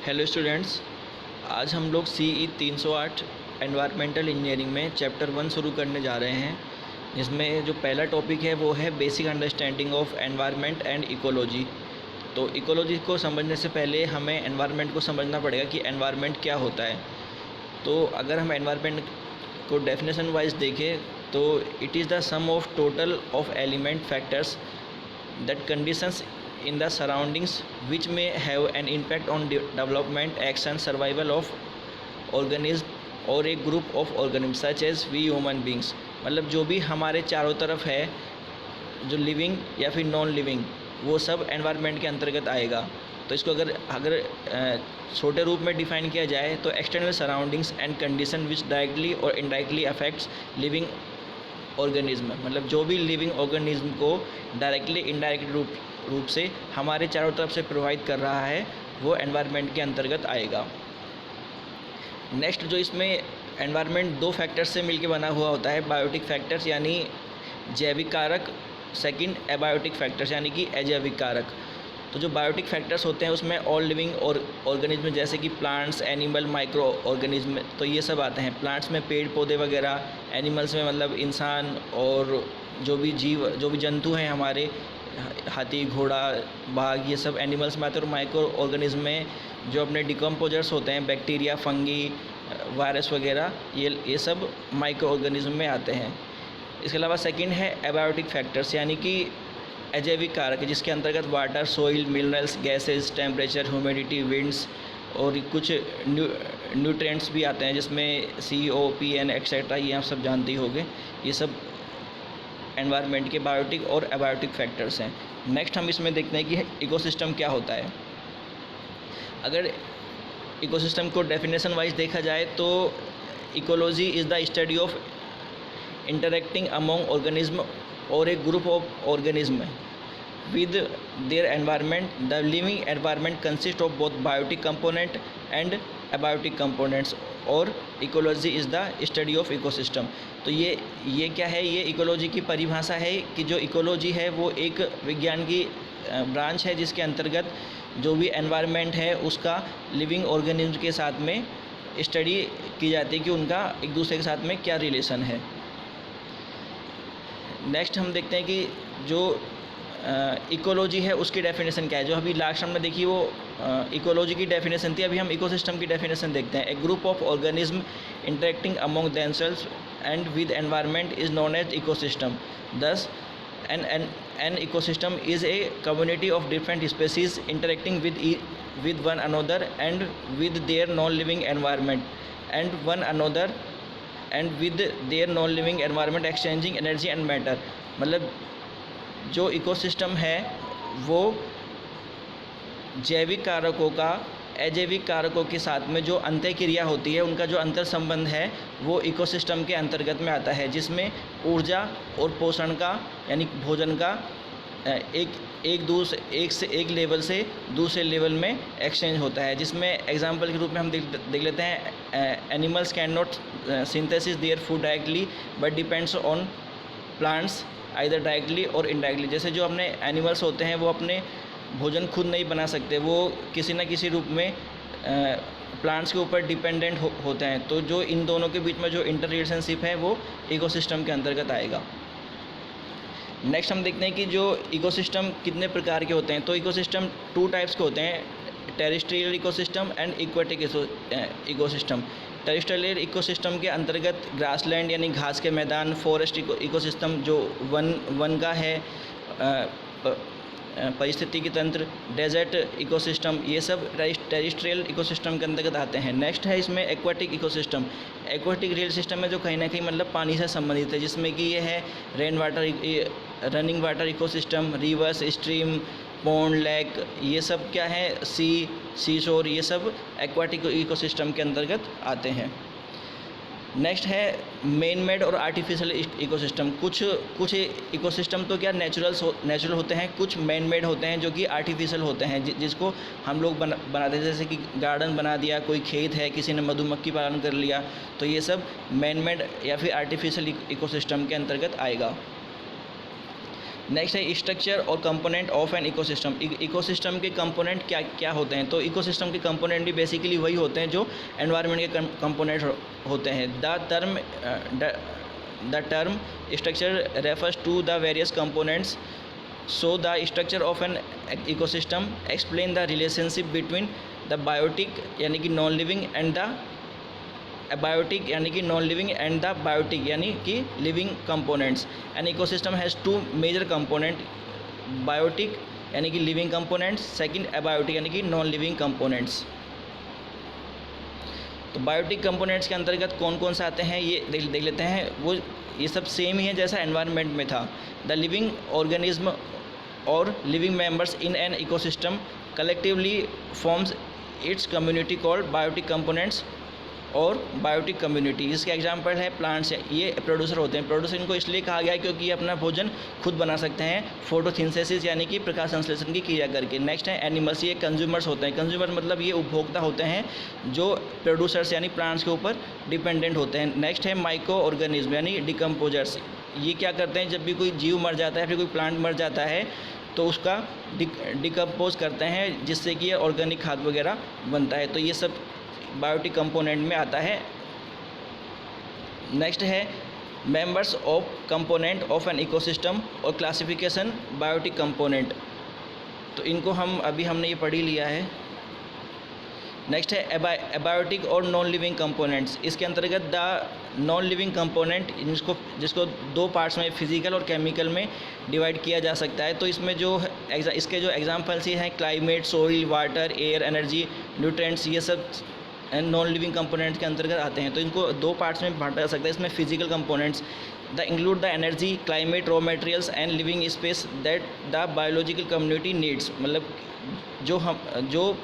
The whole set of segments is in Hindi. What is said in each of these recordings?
हेलो स्टूडेंट्स, आज हम लोग CE 308 एनवायरमेंटल इंजीनियरिंग में चैप्टर 1 शुरू करने जा रहे हैं, जिसमें जो पहला टॉपिक है वो है basic understanding of environment and ecology. तो इकोलॉजी को समझने से पहले हमें एनवायरनमेंट को समझना पड़ेगा कि एनवायरनमेंट क्या होता है। तो अगर हम एनवायरनमेंट को डेफिनेशन वाइज देखें तो it is the sum of total of element factors that conditions in the surroundings which may have an impact on development, action, survival of organism or a group of organisms such as we human beings। मतलब जो भी हमारे चारों तरफ है, जो लिविंग या फिर नॉन लिविंग, वो सब एनवायरनमेंट के अंतर्गत आएगा। तो इसको अगर अगर छोटे रूप में डिफाइन किया जाए तो external surroundings and condition which directly और इनडायरेक्टली अफेक्ट्स लिविंग ऑर्गेनिज्म, मतलब जो भी लिविंग ऑर्गेनिज्म को डायरेक्टली इनडायरेक्ट रूप से हमारे चारों तरफ से प्रोवाइड कर रहा है, वो एनवायरनमेंट के अंतर्गत आएगा। नेक्स्ट जो इसमें एनवायरनमेंट दो फैक्टर्स से मिलकर बना हुआ होता है, बायोटिक फैक्टर्स यानी जैविक कारक, सेकंड एबायोटिक फैक्टर्स यानी कि अजैविक कारक। तो जो बायोटिक फैक्टर्स होते हैं उसमें ऑल लिविंग और ऑर्गेनिज्म जैसे कि प्लांट्स, एनिमल, माइक्रो ऑर्गेनिज्म, तो ये सब आते हैं। प्लांट्स में पेड़ पौधे वगैरह, एनिमल्स में मतलब इंसान और जो भी जीव, जो भी जंतु हैं हमारे, हाथी, घोड़ा, बाघ, ये सब एनिमल्स में आते हैं। और माइक्रो ऑर्गेनिज्म में जो अपने डिकम्पोजर्स होते हैं, बैक्टीरिया, फंगी, वायरस वगैरह, ये सब माइक्रो ऑर्गेनिज्म में आते हैं। इसके अलावा सेकंड है एबायोटिक फैक्टर्स यानी कि अजैविक कारक, जिसके अंतर्गत water, soil, minerals, gases, temperature, humidity, winds और कुछ न्यूट्रिएंट्स भी आते हैं, जिसमें CO, PN एक्सेट्रा, ये आप सब जानते ही होंगे। ये सब एनवायरनमेंट के बायोटिक और एबायोटिक फैक्टर्स हैं। नेक्स्ट हम इसमें देखते हैं कि इकोसिस्टम क्या होता है। अगर इकोसिस्टम को डेफिनेशन वाइज देखा जाए तो ecology is the study of interacting among organism or a group of organisms with their environment। The living environment consists of both biotic component and abiotic components और ecology is the study of ecosystem। तो ये क्या है, ये इकोलॉजी की परिभाषा है कि जो इकोलॉजी है वो एक विज्ञान की ब्रांच है जिसके अंतर्गत जो भी एनवायरनमेंट है उसका लिविंग ऑर्गेनिज्म के साथ में स्टडी की जाती है कि उनका एक दूसरे के साथ में क्या रिलेशन है। नेक्स्ट हम देखते हैं कि जो इकोलॉजी है उसकी डेफिनेशन क्या है। जो अभी लास्ट हमने देखी वो इकोलॉजी की डेफिनेशन थी, अभी हम इकोसिस्टम की डेफिनेशन देखते हैं। A group of organism interacting among themselves and with environment is known as ecosystem. Thus an ecosystem is a community of different species interacting with one another and with their non living environment and one another and with their non living environment exchanging energy and matter. मतलब जो इकोसिस्टम है वो जैविक कारकों का अजैविक कारकों के साथ में जो अंतःक्रिया होती है, उनका जो अंतर संबंध है वो इकोसिस्टम के अंतर्गत में आता है, जिसमें ऊर्जा और पोषण का यानी भोजन का एक से एक लेवल से दूसरे लेवल में एक्सचेंज होता है। जिसमें एग्जांपल के रूप में हम देख लेते हैं, animals can not synthesis their food directly but depends on plants either directly और इनडायरेक्टली। जैसे जो अपने एनिमल्स होते हैं वो अपने भोजन खुद नहीं बना सकते, वो किसी न किसी रूप में प्लांट्स के ऊपर डिपेंडेंट होते हैं। तो जो इन दोनों के बीच में जो इंटर रिलेशनशिप है वो इकोसिस्टम के अंतर्गत आएगा। नेक्स्ट हम देखते हैं कि जो इकोसिस्टम कितने प्रकार के होते हैं। तो इकोसिस्टम टू टाइप्स के होते हैं, terrestrial ecosystem and aquatic ecosystem. Terrestrial ecosystem के अंतर्गत ग्रासलैंड यानी घास के मैदान, फॉरेस्ट इकोसिस्टम जो वन का है, पारिस्थितिकी तंत्र, डेजर्ट इकोसिस्टम, ये सब टेरेस्ट्रियल इकोसिस्टम के अंतर्गत आते हैं। नेक्स्ट है इसमें aquatic ecosystem. Aquatic real system में जो कहीं ना कहीं मतलब पानी से संबंधित है, जिसमें कि ये है rain water, running water ecosystem, reverse, stream, pond, lake, ये सब क्या है, सी शोर, ये सब एक्वेटिक इकोसिस्टम के अंतर्गत आते हैं। नेक्स्ट है मेन मेड और आर्टिफिशियल इकोसिस्टम। कुछ इकोसिस्टम तो क्या नेचुरल होते हैं, कुछ मैन मेड होते हैं जो कि आर्टिफिशियल होते हैं, जिसको हम लोग बनाते हैं। जैसे कि गार्डन बना दिया, कोई खेत है, किसी ने मधुमक्खी पालन कर लिया, तो ये सब मैन मेड या फिर आर्टिफिशियल इकोसिस्टम के अंतर्गत आएगा। नेक्स्ट है स्ट्रक्चर और component of an ecosystem. Ecosystem के कंपोनेंट क्या क्या होते हैं? तो इकोसिस्टम के कंपोनेंट भी बेसिकली वही होते हैं जो एनवायरनमेंट के कंपोनेंट होते हैं। The term structure refers to the various components. So the structure of an ecosystem explain the relationship between the biotic यानी कि non living and the abiotic यानी कि non living and the biotic यानी कि living components. An ecosystem has two major component, biotic यानी कि लिविंग कंपोनेंट्स, सेकंड अबायोटिक यानी कि नॉन लिविंग कंपोनेंट्स। तो बायोटिक कंपोनेंट्स के अंतर्गत कौन कौन से आते हैं ये देख लेते हैं। वो ये सब सेम ही है जैसा एनवायरनमेंट में था। द लिविंग ऑर्गेनिज्म और living members in an ecosystem collectively forms its community called biotic components और बायोटिक कम्युनिटी। इसके एग्जांपल है प्लांट्स, ये प्रोड्यूसर होते हैं। प्रोड्यूसर इनको इसलिए कहा गया है क्योंकि ये अपना भोजन खुद बना सकते हैं फोटोसिंथेसिस यानी कि प्रकाश संश्लेषण की क्रिया करके। नेक्स्ट है एनिमल्स, ये कंज्यूमर्स होते हैं। कंज्यूमर मतलब ये उपभोक्ता होते हैं जो प्रोड्यूसर्स यानी प्लांट्स के ऊपर डिपेंडेंट होते हैं। नेक्स्ट है माइक्रो ऑर्गेनिज्म यानी डिकम्पोजर्स। ये क्या करते हैं, जब भी कोई जीव मर जाता है फिर कोई प्लांट मर जाता है तो उसका डिकम्पोज करते हैं जिससे कि ये ऑर्गेनिक खाद वगैरह बनता है। तो ये सब बायोटिक कंपोनेंट में आता है। नेक्स्ट है members of component of an ecosystem और क्लासिफिकेशन बायोटिक कंपोनेंट। तो इनको हमने ये पढ़ ही लिया है। नेक्स्ट है अबायोटिक और नॉन लिविंग कंपोनेंट्स। इसके अंतर्गत द नॉन लिविंग कंपोनेंट जिसको दो पार्ट्स में फिजिकल और केमिकल में डिवाइड किया जा सकता है। तो इसमें इसके जो एग्जांपल्स ये हैं climate, soil, water, air, energy, nutrients, ये सब नॉन लिविंग कंपोनेंट्स के अंतर्गत आते हैं। तो इनको दो पार्ट्स में बांटा जा सकता है। इसमें physical components the include the energy, climate, raw materials and living space that the biological community needs. मतलब जो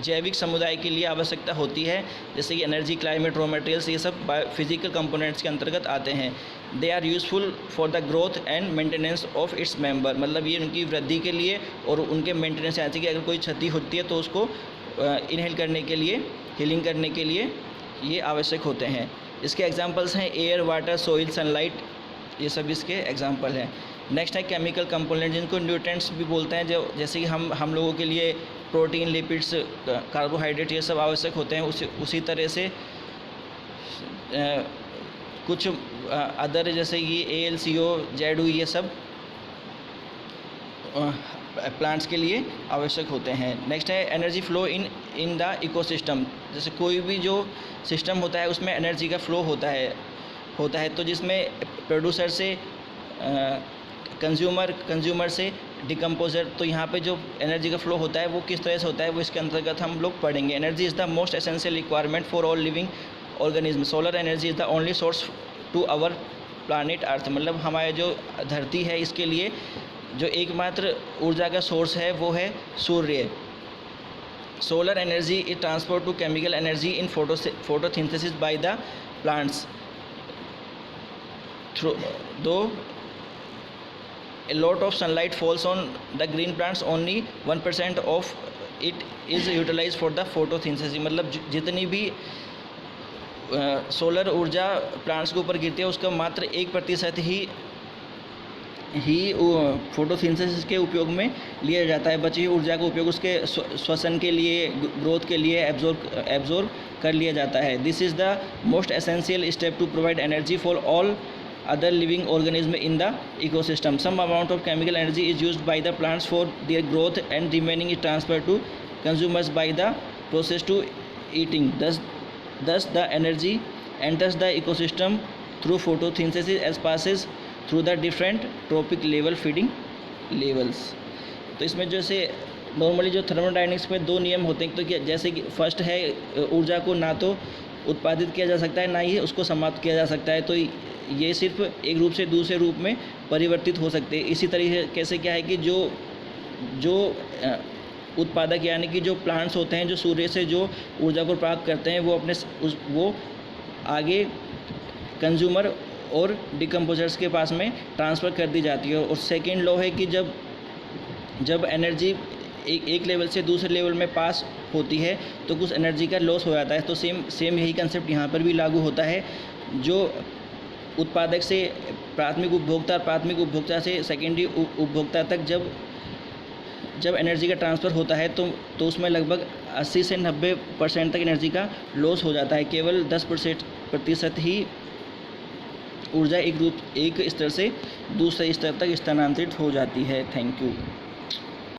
जैविक समुदाय के लिए आवश्यकता होती है, जैसे कि एनर्जी, क्लाइमेट, रॉ मटेरियल्स, ये सब फिजिकल कंपोनेंट्स के अंतर्गत आते हैं। They are useful for the growth and maintenance of its member. मतलब ये उनकी वृद्धि के लिए और उनके मेंटेनेंस, यानी कि अगर कोई क्षति होती है तो उसको इनहेल करने के लिए, हीलिंग करने के लिए ये आवश्यक होते हैं। इसके एग्जांपल्स हैं एयर, वाटर, सोइल, सनलाइट, ये सब इसके एग्जांपल हैं। नेक्स्ट है केमिकल कंपोनेंट जिनको न्यूट्रिएंट्स भी बोलते हैं, जो जैसे कि हम लोगों के लिए प्रोटीन, लिपिड्स, कार्बोहाइड्रेट ये सब आवश्यक होते हैं। उसी तरह से कुछ अदर जैसे कि AlCO, ZU ये सब प्लांट्स के लिए आवश्यक होते हैं। नेक्स्ट है energy flow in the ecosystem. जैसे कोई भी जो सिस्टम होता है उसमें एनर्जी का फ्लो होता है तो जिसमें प्रोड्यूसर से कंज्यूमर से डिकम्पोजर। तो यहाँ पे जो एनर्जी का फ्लो होता है वो किस तरह से होता है वो इसके अंतर्गत हम लोग पढ़ेंगे। Energy is the most essential requirement for all living organism. Solar energy is the only source to our planet earth. मतलब हमारे जो धरती है इसके लिए जो एकमात्र ऊर्जा का सोर्स है वो है सूर्य। Solar energy is transfer to chemical energy in photosynthesis by the plants through दो a lot of sunlight falls on the green plants, only 1% of it is utilized for the photosynthesis। मतलब जितनी भी सोलर ऊर्जा प्लांट्स के ऊपर गिरती है उसका मात्र 1% ही फोटोसिंथेसिस के उपयोग में लिया जाता है। बची हुई ऊर्जा का उपयोग उसके श्वसन के लिए, ग्रोथ के लिए एब्जॉर्ब कर लिया जाता है। This is the most essential step to provide energy for all other living organism in the ecosystem. Some amount of chemical energy is used by the plants for their growth and remaining is transferred to consumers by the process to eating. Thus the energy enters the ecosystem through photosynthesis as passes through the different trophic level feeding levels. तो इसमें जैसे नॉर्मली जो थर्मोडायनेमिक्स में दो नियम होते हैं। तो जैसे कि फर्स्ट है ऊर्जा को ना तो उत्पादित किया जा सकता है ना ही उसको समाप्त किया जा सकता है। तो ये सिर्फ एक रूप से दूसरे रूप में परिवर्तित हो सकते हैं। इसी तरीके से क्या है कि जो उत्पादक यानी कि जो प्लांट्स होते हैं जो सूर्य से जो ऊर्जा को प्राप्त करते हैं वो आगे कंज्यूमर और डिकम्पोजर्स के पास में ट्रांसफ़र कर दी जाती है। और सेकेंड लॉ है कि जब एनर्जी एक लेवल से दूसरे लेवल में पास होती है तो कुछ एनर्जी का लॉस हो जाता है। तो सेम यही कंसेप्ट यहाँ पर भी लागू होता है। जो उत्पादक से प्राथमिक उपभोक्ता और प्राथमिक उपभोक्ता से सेकेंडरी उपभोक्ता तक जब एनर्जी का ट्रांसफ़र होता है तो उसमें लगभग 80 से 90% तक एनर्जी का लॉस हो जाता है। केवल 10% ही ऊर्जा एक स्तर से दूसरे स्तर तक स्थानांतरित हो जाती है। Thank you.